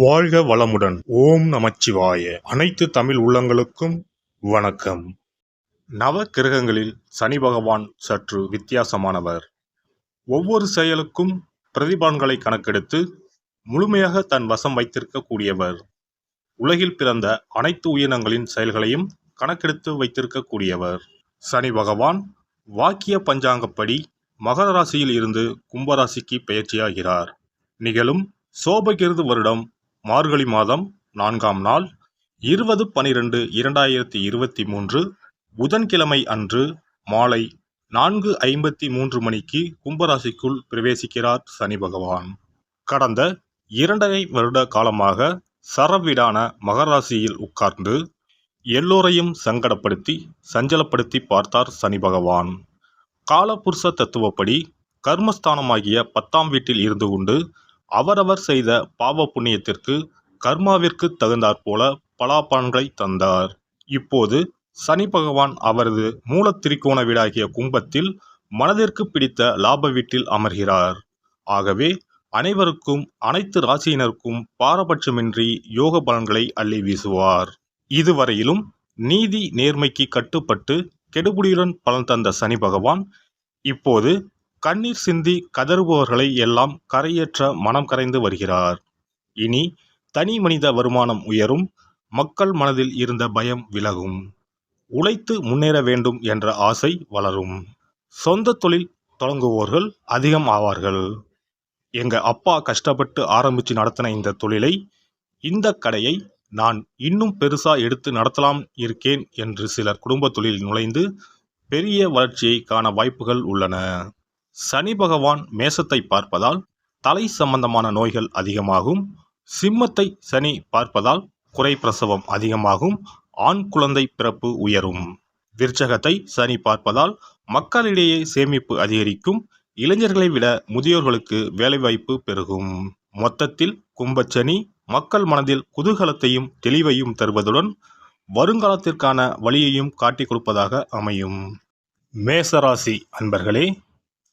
வாழ்க வளமுடன். ஓம் நமச்சிவாய. அனைத்து தமிழ் உள்ளங்களுக்கும் வணக்கம். நவ கிரகங்களில் சனி பகவான் சற்று வித்தியாசமானவர். ஒவ்வொரு செயலுக்கும் பிரதிபலன்களை கணக்கெடுத்து முழுமையாக தன் வசம் வைத்திருக்கக்கூடியவர். உலகில் பிறந்த அனைத்து உயிரினங்களின் செயல்களையும் கணக்கெடுத்து வைத்திருக்கக்கூடியவர். சனி பகவான் வாக்கிய பஞ்சாங்கப்படி மகர ராசியில் இருந்து கும்பராசிக்கு பெயர்ச்சியாகிறார். நிகழும் சோபகிருது வருடம் மார்கழி மாதம் 4ஆம் நாள் 20/12/2023 புதன்கிழமை அன்று மாலை 4:53 மணிக்கு கும்பராசிக்குள் பிரவேசிக்கிறார் சனி பகவான். கடந்த 2.5 வருட காலமாக சரவீடான மகராசியில் உட்கார்ந்து எல்லோரையும் சங்கடப்படுத்தி சஞ்சலப்படுத்தி பார்த்தார் சனி பகவான். காலபுருஷ தத்துவப்படி கர்மஸ்தானமாகிய 10ஆம் வீட்டில் இருந்து கொண்டு அவரவர் செய்த பாவ புண்ணியத்திற்கு கர்மாவிற்கு தகுந்தாற்போல பலாபலன்களை தந்தார். இப்போது சனி பகவான் அவரது மூல திரிகோண வீடாகிய கும்பத்தில் மனதிற்கு பிடித்த லாப வீட்டில் அமர்கிறார். ஆகவே அனைவருக்கும் அனைத்து ராசியினருக்கும் பாரபட்சமின்றி யோக பலன்களை அள்ளி வீசுவார். இதுவரையிலும் நீதி நேர்மைக்கு கட்டுப்பட்டு கெடுபுடியுடன் பலன் தந்த சனி பகவான் இப்போது கண்ணீர் சிந்தி கதறுபவர்களை எல்லாம் கரையேற்ற மனம் கரைந்து வருகிறார். இனி தனி மனித வருமானம் உயரும். மக்கள் மனதில் இருந்த பயம் விலகும். உழைத்து முன்னேற வேண்டும் என்ற ஆசை வளரும். சொந்த தொழில் தொடங்குவோர்கள் அதிகம் ஆவார்கள். எங்க அப்பா கஷ்டப்பட்டு ஆரம்பித்து நடத்தின இந்த தொழிலை, இந்த கடையை நான் இன்னும் பெருசா எடுத்து நடத்தலாம் இருக்கேன் என்று சிலர் குடும்ப தொழில் நுழைந்து பெரிய வளர்ச்சியை காண வாய்ப்புகள் உள்ளன. சனி பகவான் மேசத்தை பார்ப்பதால் தலை சம்பந்தமான நோய்கள் அதிகமாகும். சிம்மத்தை சனி பார்ப்பதால் குறை பிரசவம் அதிகமாகும். ஆண் குழந்தை பிறப்பு உயரும். விருச்சகத்தை சனி பார்ப்பதால் மக்களிடையே சேமிப்பு அதிகரிக்கும். இளைஞர்களை விட முதியோர்களுக்கு வேலைவாய்ப்பு பெருகும். மொத்தத்தில் கும்பச்சனி மக்கள் மனதில் குதூகலத்தையும் தெளிவையும் தருவதுடன் வருங்காலத்திற்கான வழியையும் காட்டிக் கொடுப்பதாக அமையும். மேசராசி அன்பர்களே,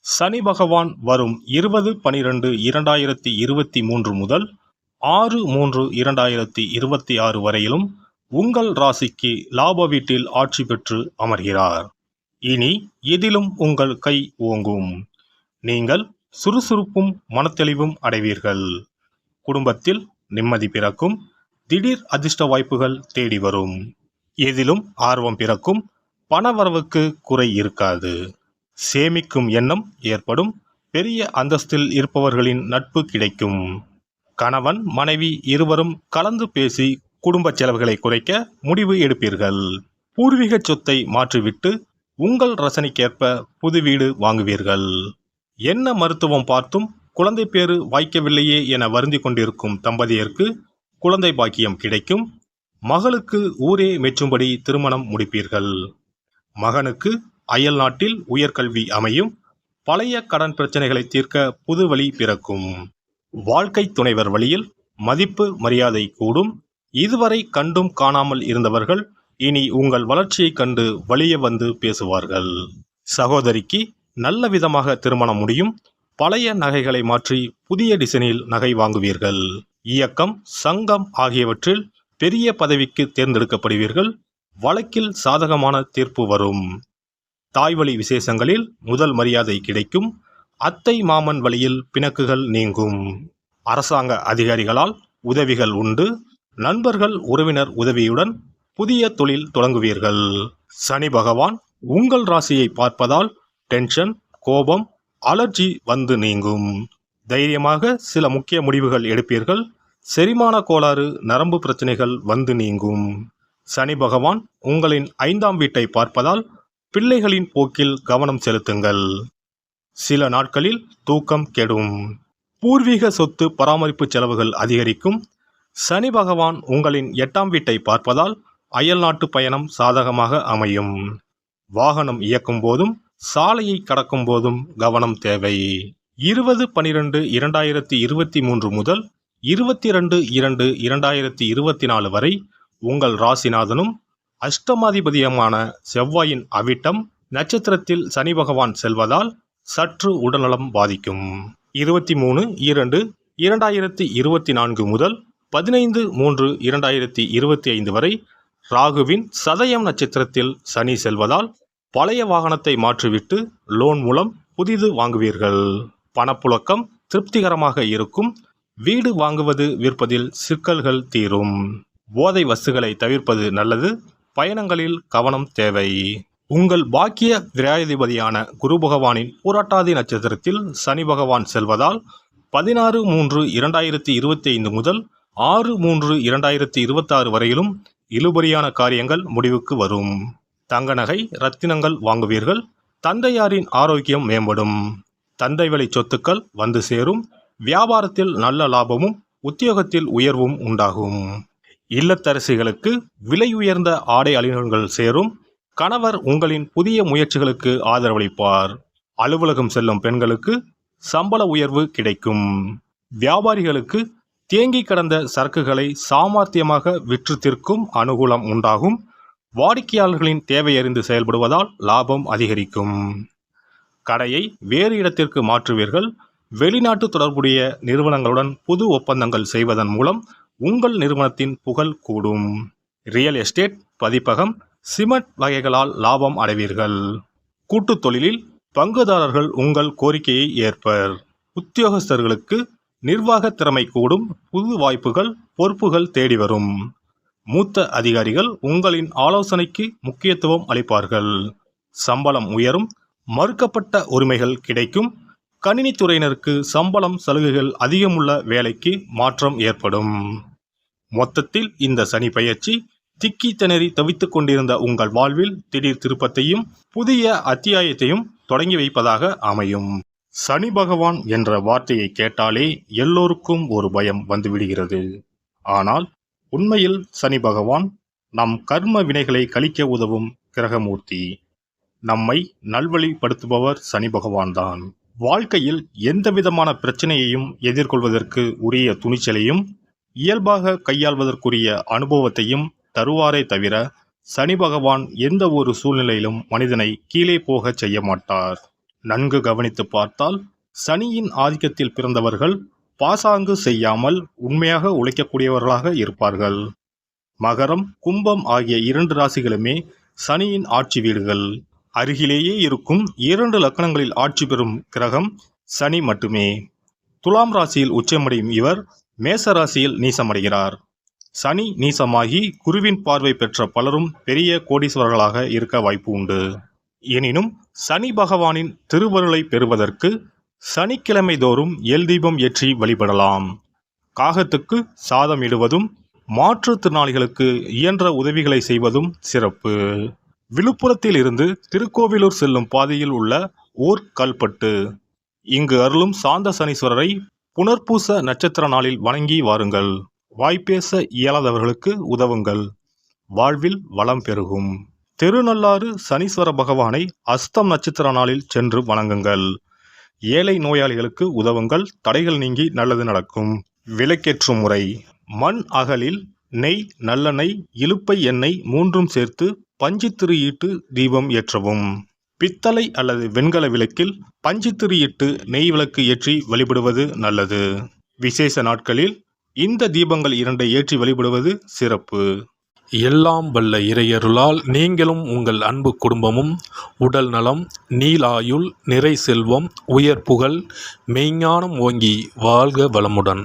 சனி பகவான் வரும் 20/12/2023 முதல் 6/3/2026 வரையிலும் உங்கள் ராசிக்கு லாப வீட்டில் ஆட்சி பெற்று அமர்கிறார். இனி எதிலும் உங்கள் கை ஓங்கும். நீங்கள் சுறுசுறுப்பும் மனத்தெளிவும் அடைவீர்கள். குடும்பத்தில் நிம்மதி பிறக்கும். திடீர் அதிர்ஷ்ட வாய்ப்புகள் தேடி வரும். எதிலும் ஆர்வம் பிறக்கும். பணவரவுக்கு குறை இருக்காது. சேமிக்கும் எண்ணம் ஏற்படும். பெரிய அந்தஸ்தில் இருப்பவர்களின் நட்பு கிடைக்கும். கணவன் மனைவி இருவரும் கலந்து பேசி குடும்ப செலவுகளை குறைக்க முடிவு எடுப்பீர்கள். பூர்வீக சொத்தை மாற்றிவிட்டு உங்கள் ரசனைக்கேற்ப புது வீடு வாங்குவீர்கள். என்ன மருத்துவம் பார்த்தும் குழந்தை பேறு வாய்க்கவில்லையே என வருந்தி கொண்டிருக்கும் தம்பதியருக்கு குழந்தை பாக்கியம் கிடைக்கும். மகளுக்கு ஊரே மெச்சும்படி திருமணம் முடிப்பீர்கள். மகனுக்கு அயல் நாட்டில் உயர்கல்வி அமையும். பழைய கடன் பிரச்சனைகளை தீர்க்க புது வழி பிறக்கும். வாழ்க்கை துணைவர் வழியில் மதிப்பு மரியாதை கூடும். இதுவரை கண்டும் காணாமல் இருந்தவர்கள் இனி உங்கள் வளர்ச்சியை கண்டு வழிய வந்து பேசுவார்கள். சகோதரிக்கு நல்ல விதமாக திருமணம் முடியும். பழைய நகைகளை மாற்றி புதிய டிசைனில் நகை வாங்குவீர்கள். இயக்கம் சங்கம் ஆகியவற்றில் பெரிய பதவிக்கு தேர்ந்தெடுக்கப்படுவீர்கள். வழக்கில் சாதகமான தீர்ப்பு வரும். தாய்வழி விசேஷங்களில் முதல் மரியாதை கிடைக்கும். அத்தை மாமன் வழியில் பிணக்குகள் நீங்கும். அரசாங்க அதிகாரிகளால் உதவிகள் உண்டு. நண்பர்கள் உறவினர் உதவியுடன் புதிய தொழில் தொடங்குவீர்கள். சனி பகவான் உங்கள் ராசியை பார்ப்பதால் டென்ஷன், கோபம், அலர்ஜி வந்து நீங்கும். தைரியமாக சில முக்கிய முடிவுகள் எடுப்பீர்கள். செரிமான கோளாறு, நரம்பு பிரச்சனைகள் வந்து நீங்கும். சனி பகவான் உங்களின் 5ஆம் வீட்டை பார்ப்பதால் பிள்ளைகளின் போக்கில் கவனம் செலுத்துங்கள். சில நாட்களில் தூக்கம் கெடும். பூர்வீக சொத்து பராமரிப்பு செலவுகள் அதிகரிக்கும். சனி பகவான் உங்களின் 8ஆம் வீட்டை பார்ப்பதால் அயல் நாட்டு பயணம் சாதகமாக அமையும். வாகனம் இயக்கும் போதும் சாலையை கடக்கும் போதும் கவனம் தேவை. 20/12/2023 முதல் 22/2/2024 வரை உங்கள் ராசிநாதனும் அஷ்டமாதிபதியமான செவ்வாயின் அவிட்டம் நட்சத்திரத்தில் சனி பகவான் செல்வதால் சற்று உடல்நலம் பாதிக்கும். 23/2/2024 முதல் 15/3/2025 வரை ராகுவின் சதயம் நட்சத்திரத்தில் சனி செல்வதால் பழைய வாகனத்தை மாற்றிவிட்டு லோன் மூலம் புதிது வாங்குவீர்கள். பணப்புழக்கம் திருப்திகரமாக இருக்கும். வீடு வாங்குவது விற்பதில் சிக்கல்கள் தீரும். போதை வஸ்துகளை தவிர்ப்பது நல்லது. பயணங்களில் கவனம் தேவை. உங்கள் பாக்கிய விராயாதிபதியான குரு பகவானின் புரட்டாதி நட்சத்திரத்தில் சனி பகவான் செல்வதால் 16/3/2025 முதல் 6/3/2026 வரையிலும் இழுபறியான காரியங்கள் முடிவுக்கு வரும். தங்க நகை ரத்தினங்கள் வாங்குவீர்கள். தந்தையாரின் ஆரோக்கியம் மேம்படும். தந்தை வழி சொத்துக்கள் வந்து சேரும். வியாபாரத்தில் நல்ல லாபமும் உத்தியோகத்தில் உயர்வும் உண்டாகும். இல்லத்தரசிகளுக்கு விலை உயர்ந்த ஆடை அணிகலன்கள் சேரும். கணவர் உங்களின் புதிய முயற்சிகளுக்கு ஆதரவளிப்பார். அலுவலகம் செல்லும் பெண்களுக்கு சம்பள உயர்வு கிடைக்கும். வியாபாரிகளுக்கு தேங்கி கிடந்த சரக்குகளை சாமர்த்தியமாக விற்று தீர்க்கும் அனுகூலம் உண்டாகும். வாடிக்கையாளர்களின் தேவையறிந்து செயல்படுவதால் லாபம் அதிகரிக்கும். கடையை வேறு இடத்திற்கு மாற்றுவீர்கள். வெளிநாட்டு தொடர்புடைய நிறுவனங்களுடன் புது ஒப்பந்தங்கள் செய்வதன் மூலம் உங்கள் நிறுவனத்தின் புகழ் கூடும். ரியல் எஸ்டேட், பதிப்பகம், சிமெண்ட் வகைகளால் லாபம் அடைவீர்கள். கூட்டுத் தொழிலில் பங்குதாரர்கள் உங்கள் கோரிக்கையை ஏற்பர். உத்தியோகஸ்தர்களுக்கு நிர்வாக திறமை கூடும். புது வாய்ப்புகள், பொறுப்புகள் தேடி வரும். மூத்த அதிகாரிகள் உங்களின் ஆலோசனைக்கு முக்கியத்துவம் அளிப்பார்கள். சம்பளம் உயரும். மறுக்கப்பட்ட உரிமைகள் கிடைக்கும். கணினித்துறையினருக்கு சம்பளம் சலுகைகள் அதிகமுள்ள வேலைக்கு மாற்றம் ஏற்படும். மொத்தத்தில் இந்த சனி பயிற்சி திக்கி திணறி தவித்துக் கொண்டிருந்த உங்கள் வாழ்வில் திடீர் திருப்பத்தையும் புதிய அத்தியாயத்தையும் தொடங்கி வைப்பதாக அமையும். சனி பகவான் என்ற வார்த்தையை கேட்டாலே எல்லோருக்கும் ஒரு பயம் வந்துவிடுகிறது. ஆனால் உண்மையில் சனி பகவான் நம் கர்ம வினைகளை கழிக்க உதவும் கிரகமூர்த்தி. நம்மை நல்வழிப்படுத்துபவர் சனி பகவான்தான். வாழ்க்கையில் எந்தவிதமான பிரச்சனையையும் எதிர்கொள்வதற்கு உரிய துணிச்சலையும் இயல்பாக கையாள்வதற்குரிய அனுபவத்தையும் தருவாரே தவிர சனி பகவான் எந்த ஒரு சூழ்நிலையிலும் மனிதனை கீழே போக செய்ய மாட்டார். நன்கு கவனித்து பார்த்தால் சனியின் ஆதிக்கத்தில் பிறந்தவர்கள் பாசாங்கு செய்யாமல் உண்மையாக உழைக்கக்கூடியவர்களாக இருப்பார்கள். மகரம், கும்பம் ஆகிய 2 ராசிகளுமே சனியின் ஆட்சி வீடுகள். அருகிலேயே இருக்கும் 2 லக்னங்களில் ஆட்சி பெறும் கிரகம் சனி மட்டுமே. துலாம் ராசியில் உச்சமடையும் இவர் மேச ராசியில் நீசமடைகிறார். சனி நீசமாகி குருவின் பார்வை பெற்ற பலரும் பெரிய கோடீஸ்வரர்களாக இருக்க வாய்ப்பு உண்டு. எனினும் சனி பகவானின் திருவருளை பெறுவதற்கு சனிக்கிழமை தோறும் எல் தீபம் ஏற்றி வழிபடலாம். காகத்துக்கு சாதம் இடுவதும் மாற்றுத்திறனாளிகளுக்கு இயன்ற உதவிகளை செய்வதும் சிறப்பு. விழுப்புரத்தில் இருந்து திருக்கோவிலூர் செல்லும் பாதையில் உள்ள ஊர் கல்பட்டு. இங்கு அருளும் சாந்த சனீஸ்வரரை புனர்பூச நட்சத்திர நாளில் வணங்கி வாருங்கள். வாய்ப்பேச இயலாதவர்களுக்கு உதவுங்கள். வாழ்வில் வளம் பெருகும். திருநள்ளாறு சனீஸ்வர பகவானை அஸ்தம் நட்சத்திர நாளில் சென்று வணங்குங்கள். ஏழை நோயாளிகளுக்கு உதவுங்கள். தடைகள் நீங்கி நல்லது நடக்கும். விளக்கேற்றும் முறை: மண் அகலில் நெய், நல்லெண்ணெய், இலுப்பை எண்ணெய் 3 சேர்த்து பஞ்சுத்திரி இட்டு தீபம் ஏற்றவும். பித்தளை அல்லது வெண்கல விளக்கில் பஞ்சுத்திரி இட்டு நெய் விளக்கு ஏற்றி வழிபடுவது நல்லது. விசேஷ நாட்களில் இந்த தீபங்கள் 2 ஏற்றி வழிபடுவது சிறப்பு. எல்லாம் வல்ல இறையருளால் நீங்களும் உங்கள் அன்பு குடும்பமும் உடல் நலம், நீலாயுள், நிறை செல்வம், உயர் புகழ், மெய்ஞானம் ஓங்கி வாழ்க வளமுடன்.